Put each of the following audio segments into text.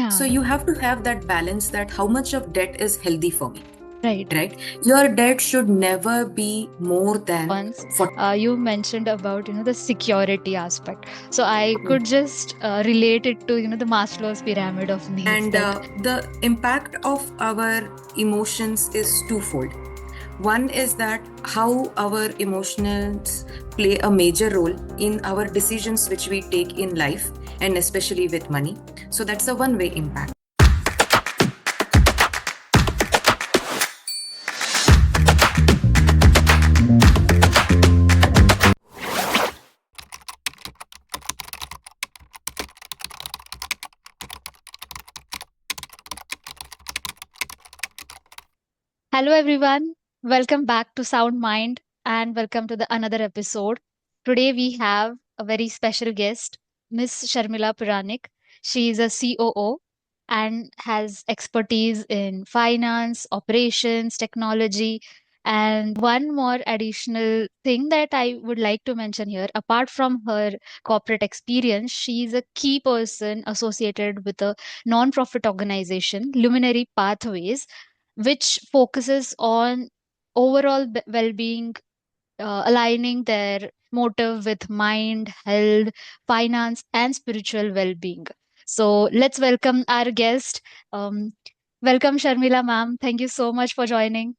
So Yeah, you have to have that balance, that how much of debt is healthy for me, right. right? Your debt should never be more than Once 40. you mentioned about the security aspect, so I Mhm. could just relate it to the Maslow's pyramid of needs. And That the impact of our emotions is twofold. One is that how our emotions play a major role in our decisions which we take in life, and especially with money. So that's a one way impact. Hello everyone, welcome back to Sound Mind and welcome to the another episode. Today we have a very special guest, Miss Sharmila Puranik. She is a COO and has expertise in finance, operations, technology, and one more additional thing that I would like to mention here. Apart from her corporate experience, she is a key person associated with a non-profit organization, Luminary Pathways, which focuses on overall well-being, aligning their motive with mind, health, finance, and spiritual well-being. So let's welcome our guest. Um, Welcome, Sharmila ma'am. Thank you so much for joining.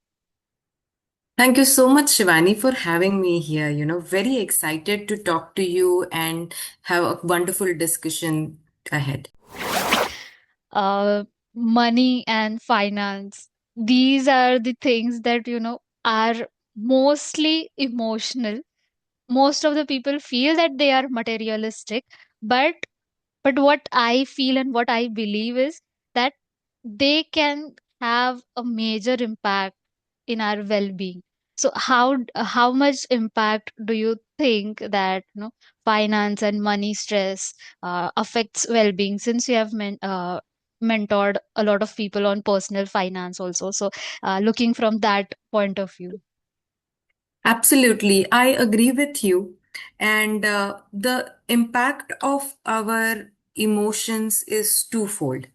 Thank you so much, Shivani, for having me here. Very excited to talk to you and have a wonderful discussion ahead. uh, Money and finance. These are the things that, are mostly emotional. Most of the people feel that they are materialistic, but what I feel and what I believe is that they can have a major impact in our well-being. So how much impact do you think that finance and money stress affects well-being, since you have mentored a lot of people on personal finance also, so looking from that point of view. Absolutely, I agree with you. And the impact of our emotions is twofold.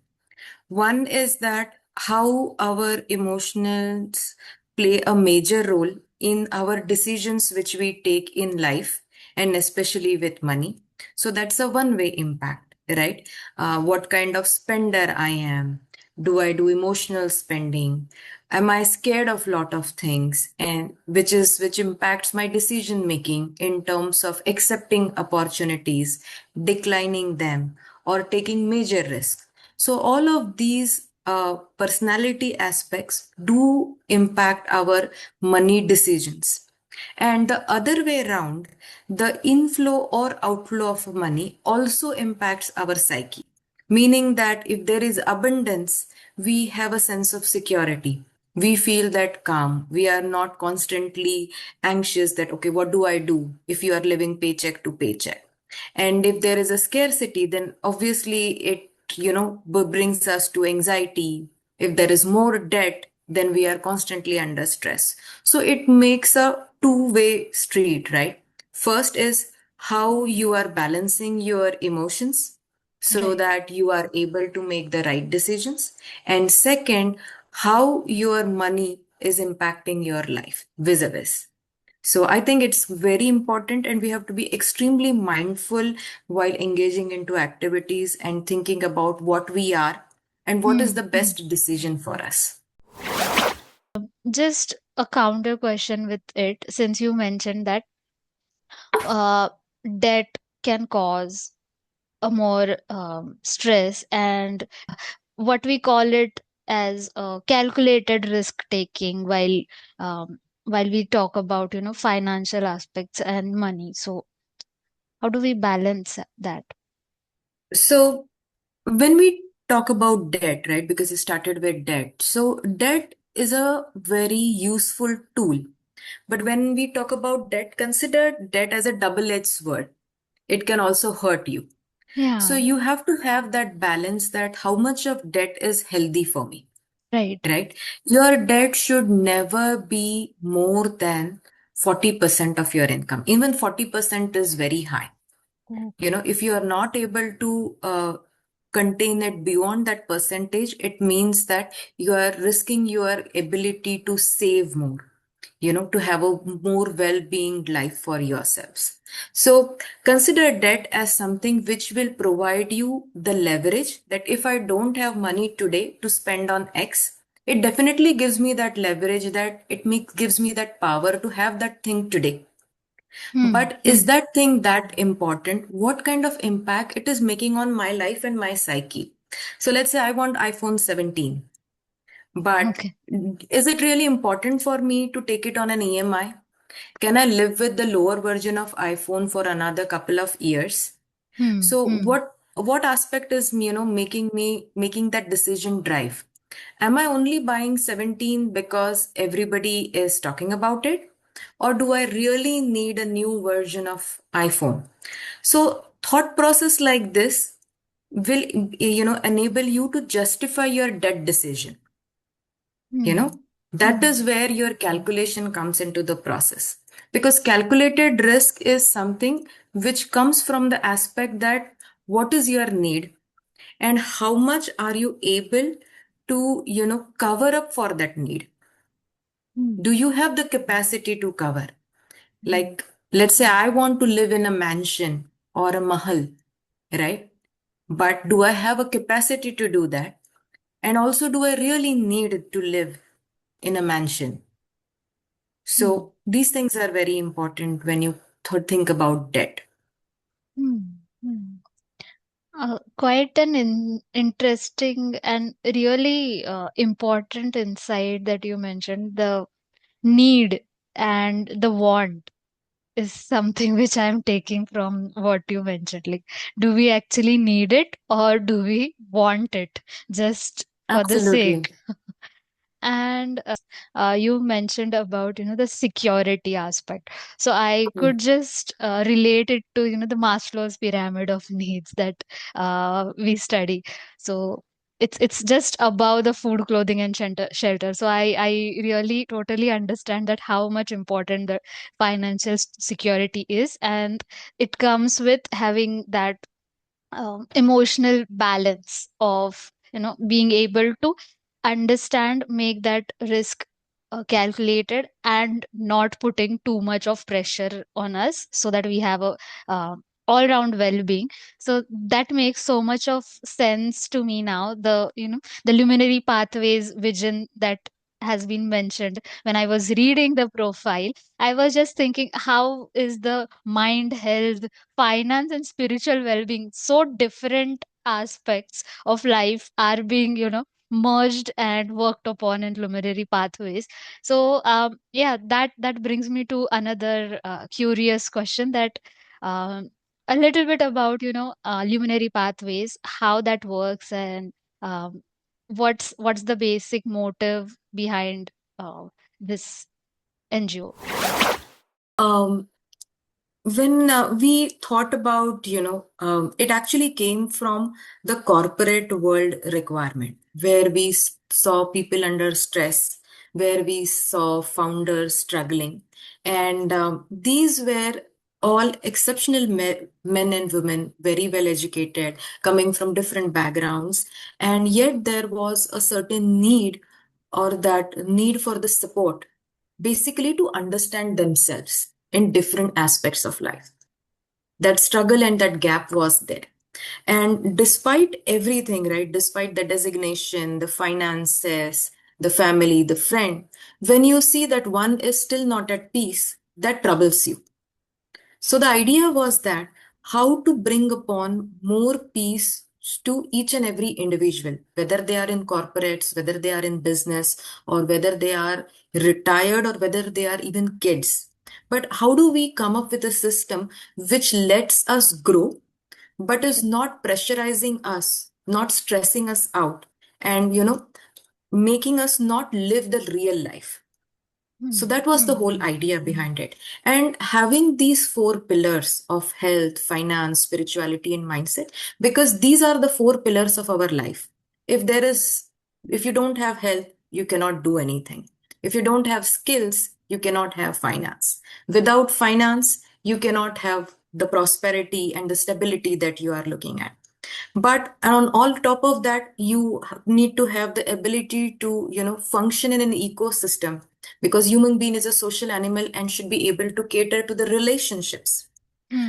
One is that how our emotions play a major role in our decisions which we take in life, and especially with money. So that's a one way impact, right? What kind of spender I am? Do I do emotional spending? Am I scared of lot of things, and which impacts my decision making in terms of accepting opportunities, declining them, or taking major risks. So all of these personality aspects do impact our money decisions. And the other way around, the inflow or outflow of money also impacts our psyche. Meaning that if there is abundance, we have a sense of security. We feel that calm. We are not constantly anxious that, okay, what do I do if you are living paycheck to paycheck? And if there is a scarcity, then obviously it, brings us to anxiety. If there is more debt, then we are constantly under stress. So it makes a two-way street, right? First is how you are balancing your emotions so Right. that you are able to make the right decisions. And second, how your money is impacting your life vis-a-vis. So I think it's very important, and we have to be extremely mindful while engaging into activities and thinking about what we are and what is the Hmm. best decision for us. Just a counter question with it, since you mentioned that uh, debt can cause a more stress, and what we call it as calculated risk taking, while we talk about financial aspects and money. So how do we balance that? So when we talk about debt, right, because you started with debt, so debt is a very useful tool. But when we talk about debt, consider debt as a double-edged sword. It can also hurt you. So Yeah. you have to have that balance, that how much of debt is healthy for me, Right. right? Your debt should never be more than 40% of your income. Even 40% is very high. Okay. If you are not able to contain it beyond that percentage, it means that you are risking your ability to save more, to have a more well-being life for yourselves. So consider debt as something which will provide you the leverage that if I don't have money today to spend on X, it definitely gives me that leverage, that gives me that power to have that thing today. Hmm. But is that thing that important? What kind of impact it is making on my life and my psyche? So let's say I want iPhone 17, but Okay. is it really important for me to take it on an EMI? Can I live with the lower version of iPhone for another couple of years? Hmm. So Hmm. what aspect is making that decision drive? Am I only buying 17 because everybody is talking about it? Or do I really need a new version of iPhone? So thought process like this will enable you to justify your debt decision. you know Hmm. that Hmm. is where your calculation comes into the process, because calculated risk is something which comes from the aspect that what is your need and how much are you able to cover up for that need. Hmm. Do you have the capacity to cover? Hmm. Like, let's say I want to live in a mansion or a mahal, right? But do I have a capacity to do that? And also, do I really need to live in a mansion? Hmm. So these things are very important when you think about debt. Hmm. Hmm. Quite an interesting and really important insight that you mentioned. The need and the want is something which I'm taking from what you mentioned. Like, do we actually need it or do we want it just for the Absolutely. sake? And you mentioned about the security aspect, so I Mm. could just relate it to the Maslow's pyramid of needs that we study. So it's just above the food, clothing, and shelter. So I really totally understand that how much important the financial security is, and it comes with having that emotional balance of being able to understand, make that risk calculated, and not putting too much of pressure on us, so that we have a all round well being. So that makes so much of sense to me now. The luminary pathways vision that has been mentioned, when I was reading the profile, I was just thinking, how is the mind, health, finance, and spiritual well-being, so different aspects of life, are being merged and worked upon in luminary pathways. So yeah, that brings me to another curious question, that um, a little bit about luminary pathways, how that works, and um, what's the basic motive behind this NGO. Um, when we thought about, it actually came from the corporate world requirement, where we saw people under stress, where we saw founders struggling. And these were all exceptional men and women, very well educated, coming from different backgrounds. And yet there was a certain need, or that need for the support, basically to understand themselves in different aspects of life. That struggle and that gap was there. And despite everything, right, despite the designation, the finances, the family, the friend, when you see that one is still not at peace, that troubles you. So the idea was that how to bring upon more peace to each and every individual, whether they are in corporates, whether they are in business, or whether they are retired, or whether they are even kids. But how do we come up with a system which lets us grow, but is not pressurizing us, not stressing us out, and making us not live the real life? So Hmm. that was the Hmm. whole idea behind it. And having these four pillars of health, finance, spirituality, and mindset, because these are the four pillars of our life. If there is, if you don't have health, you cannot do anything. If you don't have skills, you cannot have finance. Without finance, you cannot have the prosperity and the stability that you are looking at. But on all top of that, you need to have the ability to, function in an ecosystem, because human being is a social animal and should be able to cater to the relationships.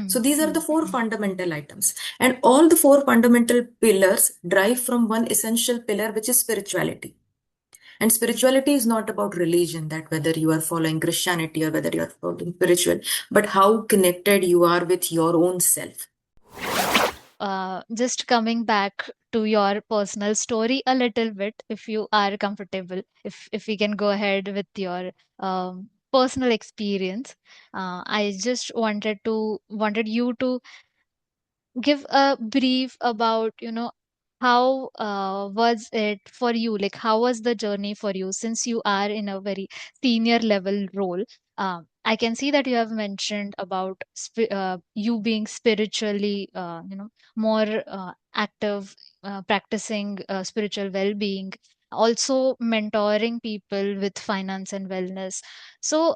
So Hmm. these are the Hmm. four fundamental items, and all the four fundamental pillars drive from one essential pillar, which is spirituality. And spirituality is not about religion, that whether you are following Christianity or whether you are following spiritual, but how connected you are with your own self. Just coming back to your personal story a little bit, if you are comfortable, if we can go ahead with your personal experience. I just wanted you to give a brief about, how was it for you, like how was the journey for you, since you are in a very senior level role. I can see that you have mentioned about you being spiritually, more active, practicing spiritual well-being, also mentoring people with finance and wellness. So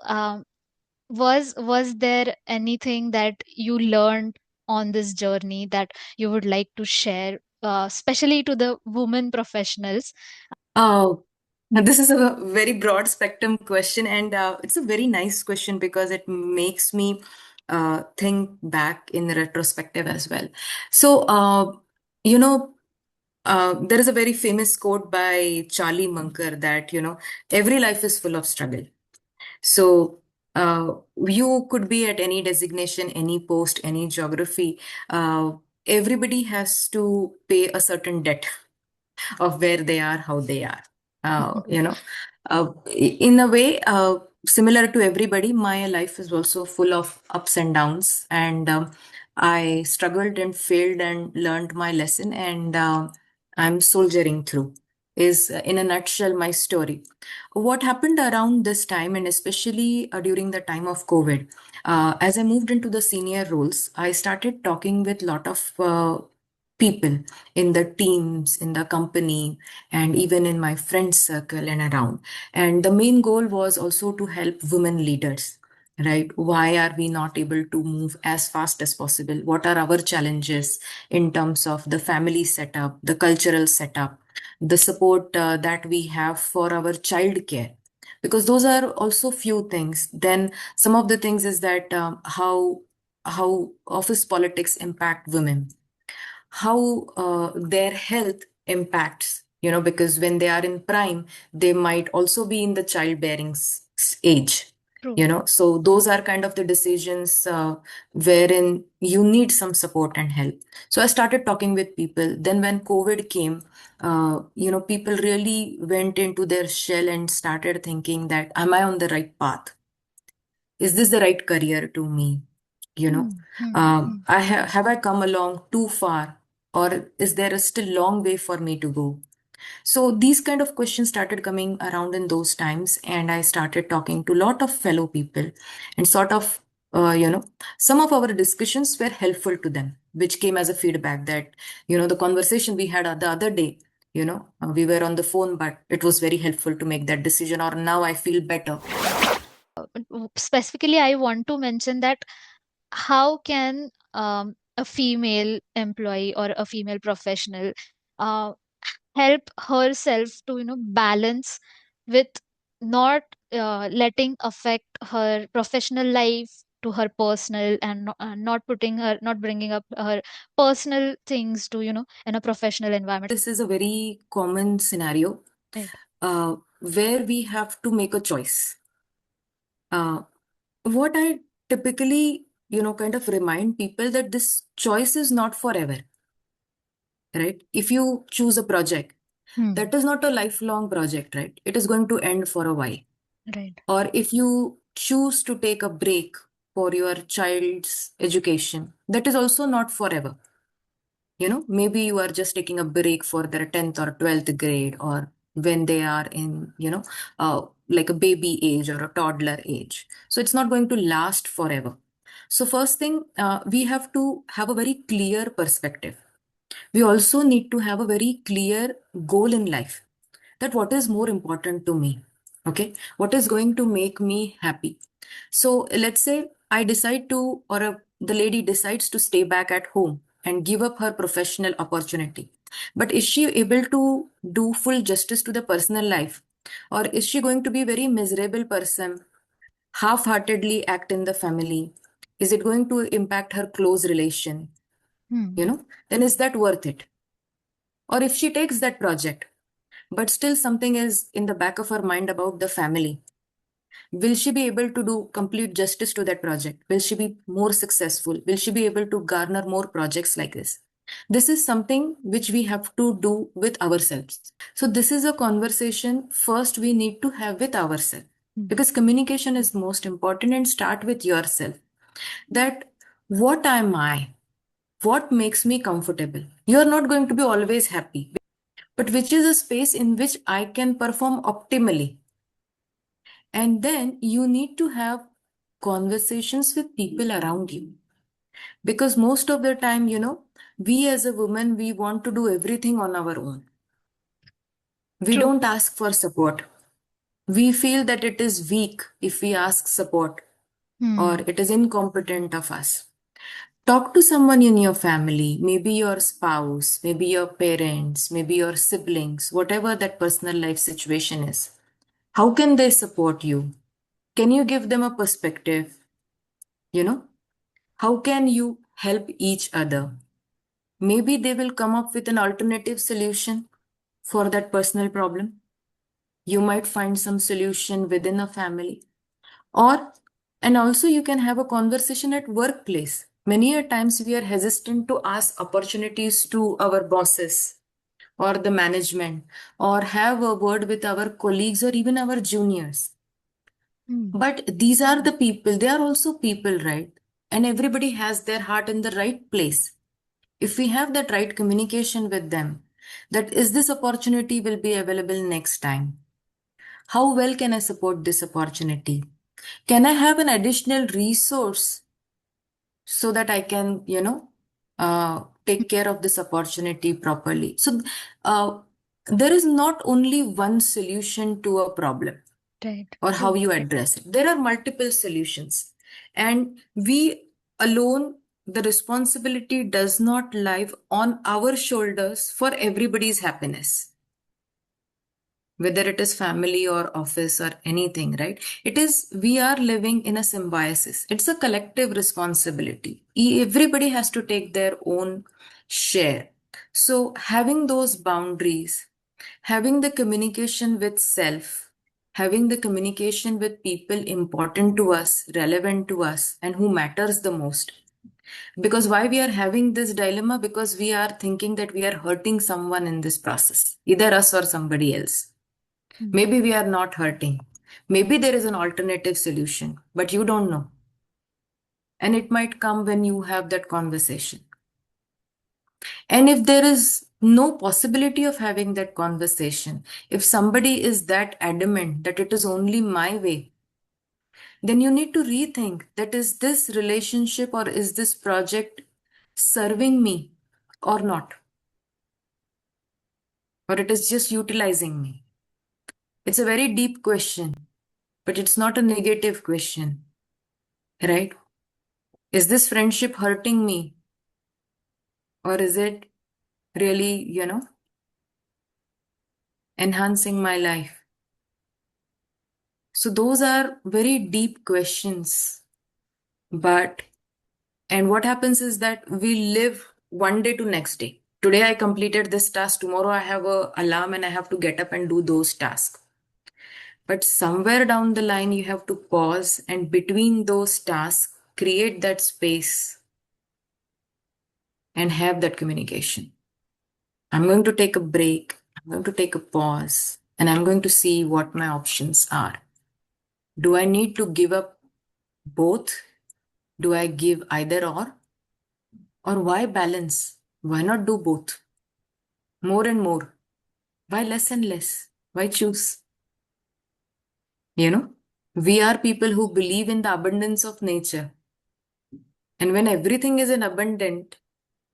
was there anything that you learned on this journey that you would like to share, especially to the women professionals? Oh, now this is a very broad spectrum question, and it's a very nice question because it makes me think back in retrospective as well. So, you know, there is a very famous quote by Charlie Munger that, every life is full of struggle. So, you could be at any designation, any post, any geography. Uh, Everybody has to pay a certain debt of where they are, how they are. In a way, similar to everybody, my life is also full of ups and downs. And I struggled and failed and learned my lesson. And I'm soldiering through, is in a nutshell my story. What happened around this time, and especially during the time of COVID, as I moved into the senior roles, I started talking with a lot of people in the teams, in the company, and even in my friend circle and around. And the main goal was also to help women leaders, right? Why are we not able to move as fast as possible? What are our challenges in terms of the family setup, the cultural setup, the support that we have for our child care? Because those are also few things. Then some of the things is that how office politics impact women, how their health impacts, because when they are in prime, they might also be in the childbearing age, True. so those are kind of the decisions wherein you need some support and help. So I started talking with people. Then when COVID came, people really went into their shell and started thinking that, am I on the right path? Is this the right career to me? you know Hmm. Hmm. Hmm. have I come along too far, or is there a still long way for me to go? So these kind of questions started coming around in those times, and I started talking to a lot of fellow people, and sort of, some of our discussions were helpful to them, which came as a feedback that, the conversation we had the other day, we were on the phone, but it was very helpful to make that decision, or now I feel better. Specifically, I want to mention that how can a female employee or a female professional uh, help herself to, balance with not letting affect her professional life to her personal, and not bringing up her personal things to, in a professional environment. This is a very common scenario Right. where we have to make a choice. Uh, what I typically, kind of remind people that this choice is not forever, right? If you choose a project, Hmm. that is not a lifelong project, right? It is going to end for a while. Right. Or if you choose to take a break for your child's education, that is also not forever. Maybe you are just taking a break for their 10th or 12th grade, or when they are in, like a baby age or a toddler age. So it's not going to last forever. So first thing, we have to have a very clear perspective. We also need to have a very clear goal in life, that what is more important to me. Okay, what is going to make me happy? So let's say I decide to, or the lady decides to stay back at home and give up her professional opportunity. But is she able to do full justice to the personal life? Or is she going to be a very miserable person, half-heartedly act in the family? Is it going to impact her close relation? Hmm. Then is that worth it? Or if she takes that project, but still something is in the back of her mind about the family, will she be able to do complete justice to that project? Will she be more successful? Will she be able to garner more projects like this? This is something which we have to do with ourselves. So, this is a conversation first we need to have with ourselves, Hmm. because communication is most important, and start with yourself. That what am I? What makes me comfortable? You are not going to be always happy, but which is a space in which I can perform optimally. And then you need to have conversations with people around you. Because most of the time, we as a woman, we want to do everything on our own. We True. don't ask for support. We feel that it is weak if we ask support, or Hmm. it is incompetent of us. Talk to someone in your family, maybe your spouse, maybe your parents, maybe your siblings, whatever that personal life situation is. How can they support you? Can you give them a perspective? You know, how can you help each other? Maybe they will come up with an alternative solution for that personal problem. You might find some solution within a family. Or, and also you can have a conversation at workplace. Many a times we are hesitant to ask opportunities to our bosses or the management, or have a word with our colleagues or even our juniors. Hmm. But these are the people, they are also people, right? And everybody has their heart in the right place. If we have that right communication with them, that is this opportunity will be available next time. How well can I support this opportunity? Can I have an additional resource so that I can, take care of this opportunity properly? So, uh, there is not only one solution to a problem Right. or how True. you address it. There are multiple solutions. And we alone, the responsibility does not lie on our shoulders for everybody's happiness, whether it is family or office or anything, right? It is, we are living in a symbiosis. It's a collective responsibility. Everybody has to take their own share. So, having those boundaries, having the communication with self, having the communication with people important to us, relevant to us, and who matters the most. Because why we are having this dilemma? Because we are thinking that we are hurting someone in this process, either us or somebody else. Hmm. Maybe we are not hurting. Maybe there is an alternative solution, but you don't know. And it might come when you have that conversation. And if there is no possibility of having that conversation, if somebody is that adamant that it is only my way, then you need to rethink that, is this relationship or is this project serving me or not? Or it is just utilizing me? It's a very deep question, but it's not a negative question, right? Is this friendship hurting me, or is it really, enhancing my life? So those are very deep questions. But, and what happens is that we live one day to next day. Today I completed this task, tomorrow I have a alarm and I have to get up and do those tasks. But somewhere down the line, you have to pause and between those tasks, create that space and have that communication. I'm going to take a break. I'm going to take a pause and I'm going to see what my options are. Do I need to give up both? Do I give either or? Or why balance? Why not do both? More and more. Why less and less? Why choose? You know, we are people who believe in the abundance of nature. And when everything is in abundant,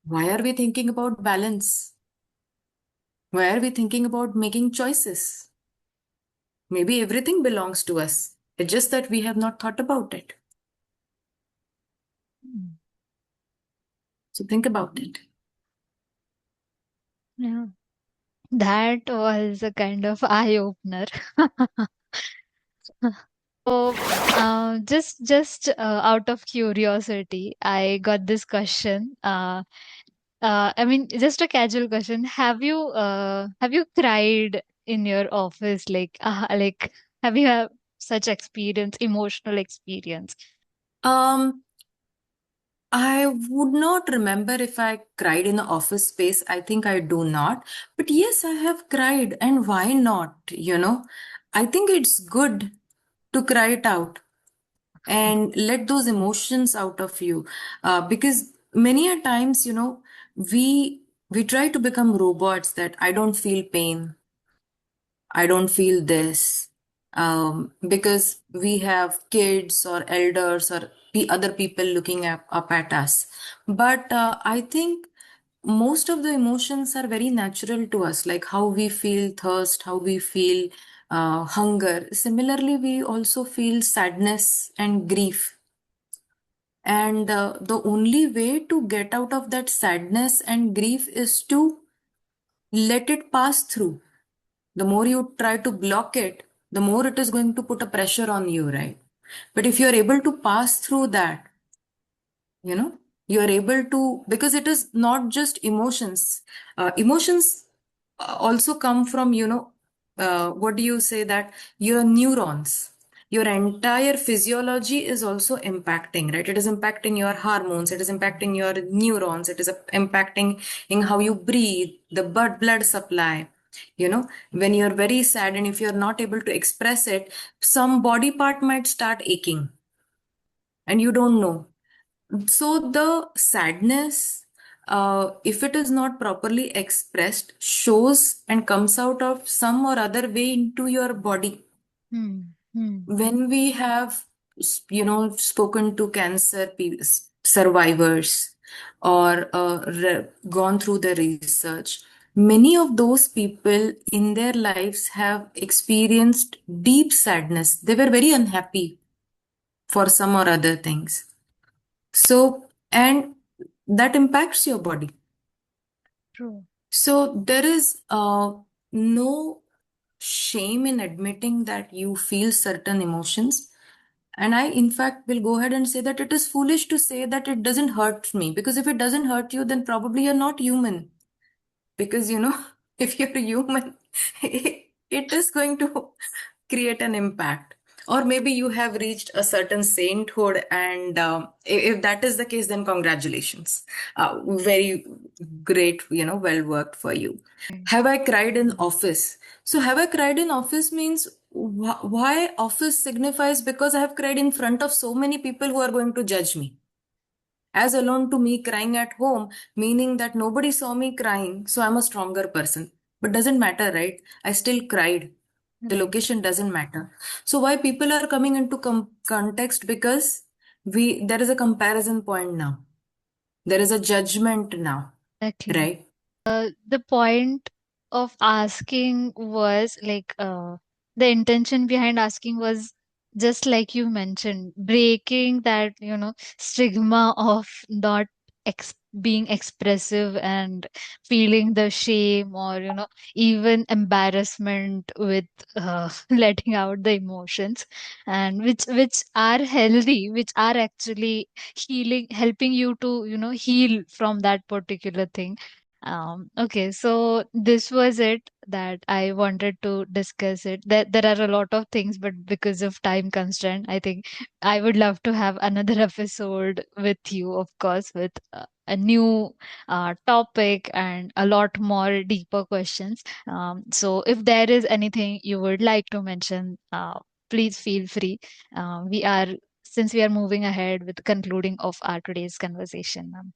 why are we thinking about balance? Why are we thinking about making choices? Maybe everything belongs to us. It's just that we have not thought about it. Hmm. So think about it. Yeah, that was a kind of eye opener. So, just out of curiosity, I got this question. I mean, just a casual question. Have you cried in your office? Like, have you had such experience, emotional experience? Um, I would not remember if I cried in the office space. I think I do not. But yes, I have cried. And why not? I think it's good to cry it out and let those emotions out of you. Because many a times, we try to become robots that I don't feel pain. I don't feel this. Because we have kids or elders or other people looking up at us. But I think most of the emotions are very natural to us, like how we feel thirst, how we feel hunger. Similarly, we also feel sadness and grief. And the only way to get out of that sadness and grief is to let it pass through. The more you try to block it, the more it is going to put a pressure on you, right? But if you're able to pass through that, you know, you are able to, because it is not just emotions. Emotions also come from, what do you say, that your neurons, your entire physiology is also impacting, right? It is impacting your hormones, it is impacting your neurons, it is impacting in how you breathe, the blood supply. When you're very sad and if you're not able to express it, some body part might start aching and you don't know. So the sadness, if it is not properly expressed, shows and comes out of some or other way into your body. Hmm. Hmm. When we have, spoken to cancer survivors or gone through the research, many of those people in their lives have experienced deep sadness. They were very unhappy for some or other things. So, and that impacts your body. True. So, there is no shame in admitting that you feel certain emotions. And I, in fact, will go ahead and say that it is foolish to say that it doesn't hurt me, because if it doesn't hurt you, then probably you're not human. Because, if you're human, it is going to create an impact. Or maybe you have reached a certain sainthood, and if that is the case, then congratulations. Very great, well worked for you. Have I cried in office? So, have I cried in office means why office signifies because I have cried in front of so many people who are going to judge me. As alone to me crying at home, meaning that nobody saw me crying, so I'm a stronger person. But doesn't matter, right? I still cried. The Right. location doesn't matter. So why people are coming into context? Because we there is a comparison point now. There is a judgment now, Exactly. right? The point of asking was the intention behind asking was just like you mentioned, breaking that, stigma of not being expressive and feeling the shame or, even embarrassment with letting out the emotions, and which are healthy, which are actually healing, helping you to, heal from that particular thing. Okay, so this was it that I wanted to discuss it. There are a lot of things, but because of time constraint, I think I would love to have another episode with you, of course, with a new topic and a lot more deeper questions. So if there is anything you would like to mention, please feel free. Since we are moving ahead with concluding of our today's conversation, ma'am.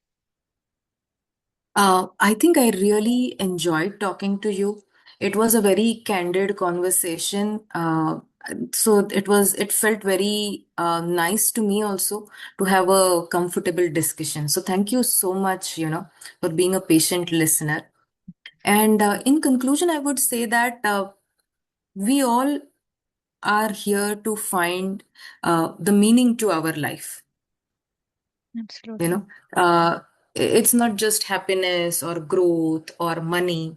I think I really enjoyed talking to you. It was a very candid conversation. So it felt very nice to me also to have a comfortable discussion. So thank you so much, for being a patient listener. And in conclusion, I would say that we all are here to find the meaning to our life. you Absolutely. know uh, it's not just happiness or growth or money.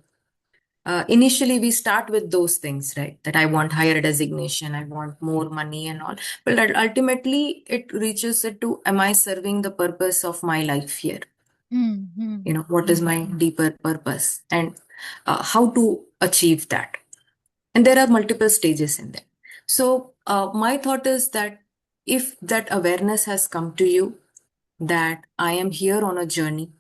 Initially, we start with those things, right? That I want higher designation, I want more money and all. But ultimately, it reaches it to, am I serving the purpose of my life here? Mm-hmm. What is my deeper purpose, and how to achieve that? And there are multiple stages in there. So my thought is that if that awareness has come to you, that I am here on a journey,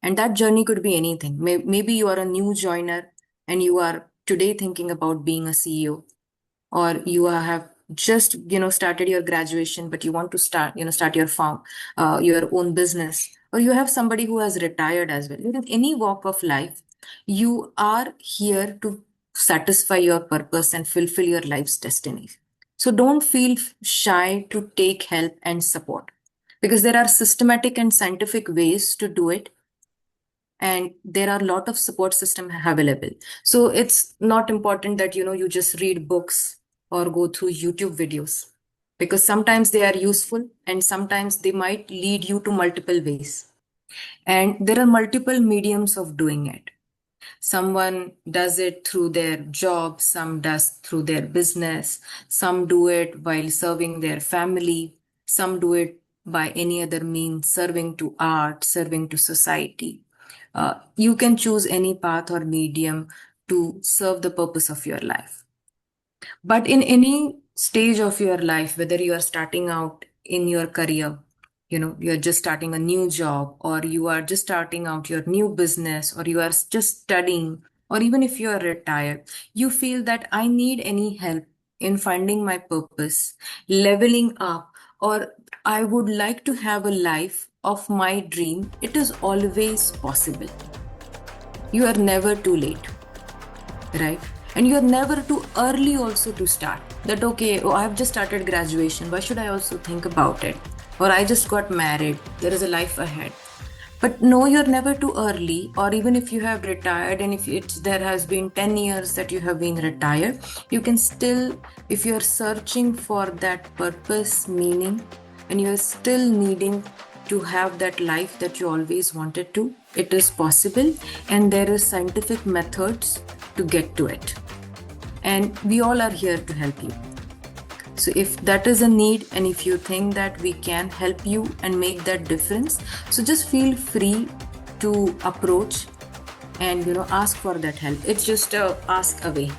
and that journey could be anything. Maybe you are a new joiner and you are today thinking about being a CEO, or you have just started your graduation, but you want to start your farm, your own business, or you have somebody who has retired as well. In any walk of life, you are here to satisfy your purpose and fulfill your life's destiny. So don't feel shy to take help and support, because there are systematic and scientific ways to do it, and there are a lot of support system available. So it's not important that you just read books or go through YouTube videos, because sometimes they are useful and sometimes they might lead you to multiple ways, and there are multiple mediums of doing it. Someone does it through their job, some does through their business, some do it while serving their family, some do it by any other means, serving to art, serving to society. You can choose any path or medium to serve the purpose of your life. But in any stage of your life, whether you are starting out in your career, you're just starting a new job, or you are just starting out your new business, or you are just studying, or even if you are retired, you feel that I need any help in finding my purpose, leveling up, or I would like to have a life of my dream, it is always possible. You are never too late, right? And you're never too early also to start. That, okay, oh, I've just started graduation, why should I also think about it? Or I just got married, there is a life ahead. But no, you're never too early. Or even if you have retired, and if there has been 10 years that you have been retired, you can still, if you're searching for that purpose, meaning, and you're still needing to have that life that you always wanted to, it is possible, and there is scientific methods to get to it, and we all are here to help you. So if that is a need, and if you think that we can help you and make that difference, so just feel free to approach and ask for that help. It's just a ask away.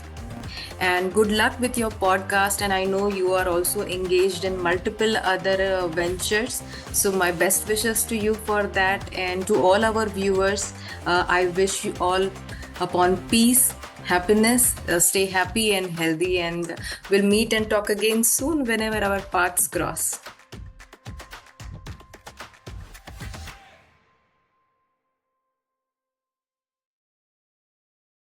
And good luck with your podcast, and I know you are also engaged in multiple other ventures, so my best wishes to you for that. And to all our viewers, I wish you all upon peace, happiness, stay happy and healthy, and we'll meet and talk again soon whenever our paths cross.